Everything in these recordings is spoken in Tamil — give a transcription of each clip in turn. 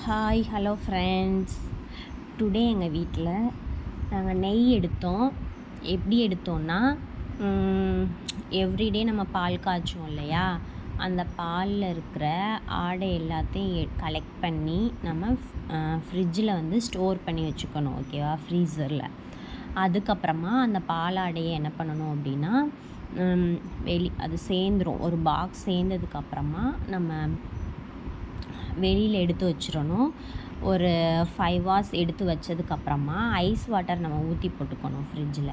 Hi hello friends. டுடே எங்கள் வீட்டில் நாங்கள் நெய் எடுத்தோம். எப்படி எடுத்தோன்னா, எவ்ரிடே நம்ம பால் காய்ச்சுவோம் இல்லையா, அந்த பாலில் இருக்கிற ஆடை எல்லாத்தையும் கலெக்ட் பண்ணி நம்ம ஃப்ரிட்ஜில் வந்து ஸ்டோர் பண்ணி வச்சுக்கணும், ஓகேவா, ஃப்ரீசரில். அதுக்கப்புறமா அந்த பாலாடையை என்ன பண்ணணும் அப்படின்னா, அது சேர்ந்துடும். ஒரு பாக்ஸ் சேர்ந்ததுக்கப்புறமா நம்ம வெளியில் எடுத்து வச்சிடணும். ஒரு 5 hours எடுத்து வச்சதுக்கப்புறமா ஐஸ் வாட்டர் நம்ம ஊற்றி போட்டுக்கணும் ஃப்ரிட்ஜில்.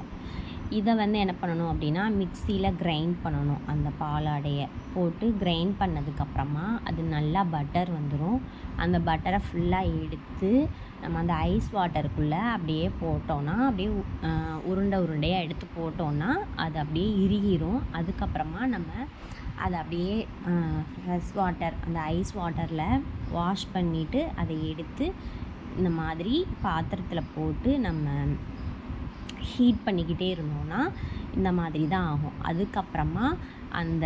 இதை வந்து என்ன பண்ணணும் அப்படின்னா, மிக்சியில் கிரைண்ட் பண்ணணும். அந்த பாலாடையை போட்டு கிரைண்ட் பண்ணதுக்கப்புறமா அது நல்லா பட்டர் வந்துடும். அந்த பட்டரை ஃபுல்லாக எடுத்து நம்ம அந்த ஐஸ் வாட்டருக்குள்ளே அப்படியே போட்டோன்னா, அப்படியே உருண்டையாக எடுத்து போட்டோன்னா அது அப்படியே இறுகிரும். அதுக்கப்புறமா நம்ம அதை அப்படியே ஃப்ரெஷ் வாட்டர், அந்த ஐஸ் வாட்டரில் வாஷ் பண்ணிவிட்டு அதை எடுத்து இந்த மாதிரி பாத்திரத்தில் போட்டு நம்ம ஹீட் பண்ணிக்கிட்டே இருந்தோன்னா இந்த மாதிரி தான் ஆகும். அதுக்கப்புறமா அந்த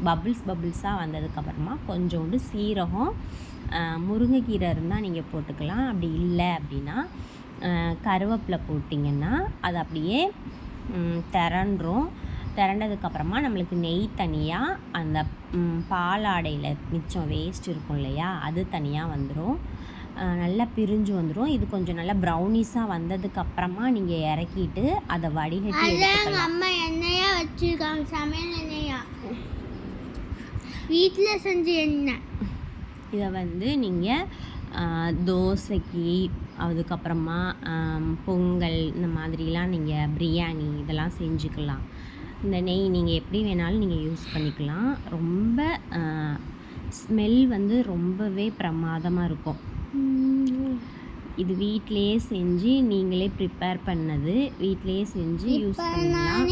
பபிள்ஸாக வந்ததுக்கப்புறமா கொஞ்சோண்டு சீரகம், முருங்கைக்கீரை இருந்தால் நீங்கள் போட்டுக்கலாம். அப்படி இல்லை அப்படின்னா கருவேப்பிலை போட்டிங்கன்னா அது அப்படியே திரண்டதுக்கப்புறமா நம்மளுக்கு நெய் தனியாக, அந்த பாலாடையில் மிச்சம் வேஸ்ட் இருக்கும் இல்லையா, அது தனியாக வந்துடும். நல்லா பிரிஞ்சு வந்துடும். இது கொஞ்சம் நல்லா ப்ரௌனிஸாக வந்ததுக்கப்புறமா நீங்கள் இறக்கிட்டு அதை வடிகட்டி எடுத்துக்கலாம். அம்மா எண்ணெயா வச்சுருக்காங்க, சமையல் எண்ணெயா, வீட்டில் செஞ்ச எண்ணெய். இதை வந்து நீங்கள் தோசைக்கு, அதுக்கப்புறமா பொங்கல், இந்த மாதிரிலாம் நீங்கள் பிரியாணி இதெல்லாம் செஞ்சுக்கலாம். இந்த நெய் நீங்கள் எப்படி வேணாலும் நீங்கள் யூஸ் பண்ணிக்கலாம். ரொம்ப ஸ்மெல் வந்து ரொம்பவே பிரமாதமாக இருக்கும். இது வீட்டிலையே செஞ்சு நீங்களே ப்ரிப்பேர் பண்ணது, வீட்டிலையே செஞ்சு யூஸ் பண்ணலாம்.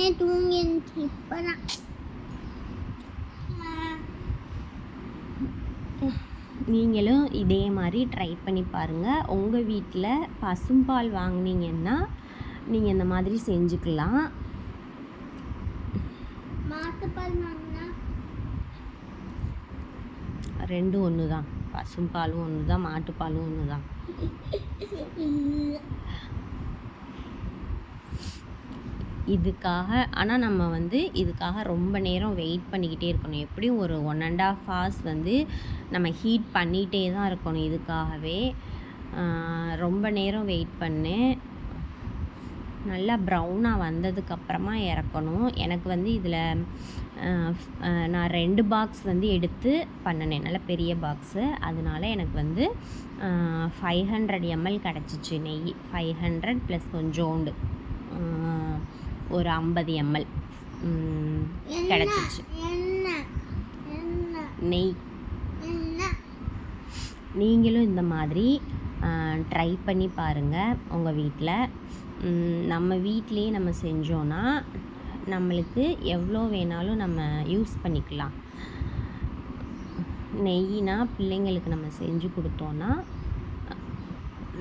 நீங்களும் இதே மாதிரி ட்ரை பண்ணி பாருங்கள். உங்கள் வீட்டில் பசும்பால் வாங்கினீங்கன்னா நீங்கள் இந்த மாதிரி செஞ்சுக்கலாம். ரெண்டும் ஒன்று தான், பசும்பாலும் ஒன்று தான், மாட்டுப்பாலும் ஒன்று தான். இதுக்காக ஆனால் நம்ம வந்து இதுக்காக ரொம்ப நேரம் வெயிட் பண்ணிக்கிட்டே இருக்கணும். எப்படியும் ஒரு 1.5 hours வந்து நம்ம ஹீட் பண்ணிகிட்டே தான் இருக்கணும். இதுக்காகவே ரொம்ப நேரம் வெயிட் பண்ணேன். நல்லா ப்ரௌனாக வந்ததுக்கப்புறமா இறக்கணும். எனக்கு வந்து இதில் நான் 2 பாக்ஸ் வந்து எடுத்து பண்ணினேன், நல்ல பெரிய பாக்ஸு. அதனால எனக்கு வந்து 500 ml கிடச்சிச்சு நெய். 500 ப்ளஸ் கொஞ்சோண்டு ஒரு 50 ml கிடச்சிச்சு நெய். நீங்களும் இந்த மாதிரி ட்ரை பண்ணி பாருங்கள் உங்கள் வீட்டில். நம்ம வீட்டிலையே நம்ம செஞ்சோன்னா நம்மளுக்கு எவ்வளோ வேணாலும் நம்ம யூஸ் பண்ணிக்கலாம். நெய்னா பிள்ளைங்களுக்கு நம்ம செஞ்சு கொடுத்தோன்னா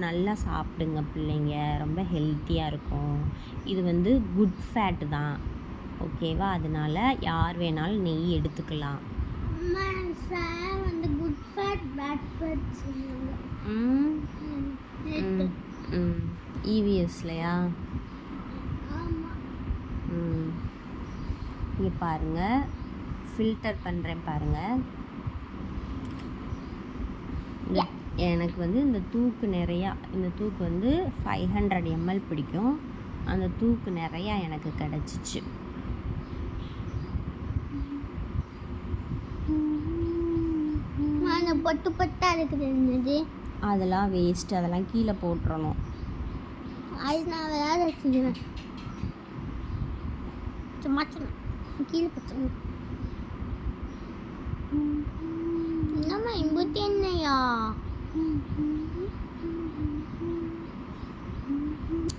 நல்லா சாப்பிடுங்க பிள்ளைங்க, ரொம்ப ஹெல்த்தியாக இருக்கும். இது வந்து குட் ஃபேட்டு தான், ஓகேவா, அதனால யார் வேணாலும் நெய் எடுத்துக்கலாம். EVSலையா? இங்கே பாருங்கள், ஃபில்டர் பண்ணுறேன் பாருங்கள். எனக்கு வந்து இந்த தூக்கு நிறையா, இந்த தூக்கு வந்து 500 ml பிடிக்கும். அந்த தூக்கு நிறையா எனக்கு கிடச்சிச்சு. பொட்டு பொட்டாக இருக்குது, அதெல்லாம் வேஸ்ட்டு, அதெல்லாம் கீழே போட்டுறணும். அது நான் வேறு வச்சுக்கிறேன், சும்மா கீழே போட்டுருங்க. என்னம்மா இம்புத்தி என்னையா?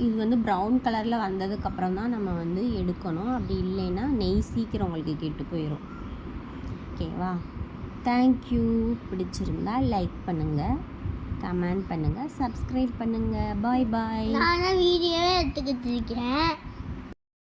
இது வந்து ப்ரௌன் கலரில் வந்ததுக்கப்புறம் தான் நம்ம வந்து எடுக்கணும். அப்படி இல்லைன்னா நெய் சீக்கிரம் உங்களுக்கு கெட்டு போயிடும், ஓகேவா. தேங்க்யூ. பிடிச்சிருந்தா லைக் பண்ணுங்கள், கமெண்ட் பண்ணுங்கள், சப்ஸ்கிரைப் பண்ணுங்கள். பாய் பாய். நான் வீடியோவே எடுத்துக்கிட்டு இருக்கேன்.